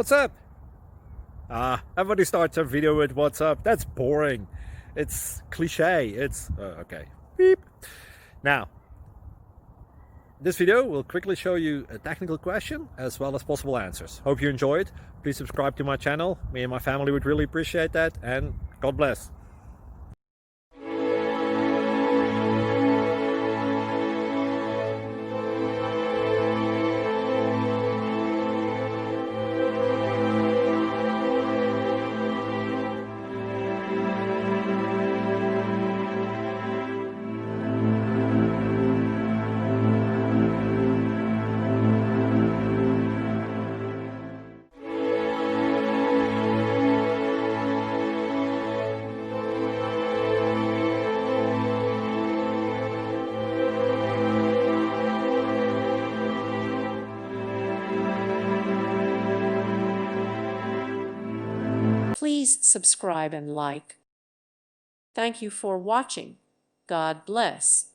What's up? Everybody starts a video with what's up. That's boring. It's cliche. It's okay. Beep. Now, this video will quickly show you a technical question as well as possible answers. Hope you enjoy it. Please subscribe to my channel. Me and my family would really appreciate that, and God bless. Please subscribe and like. Thank you for watching. God bless.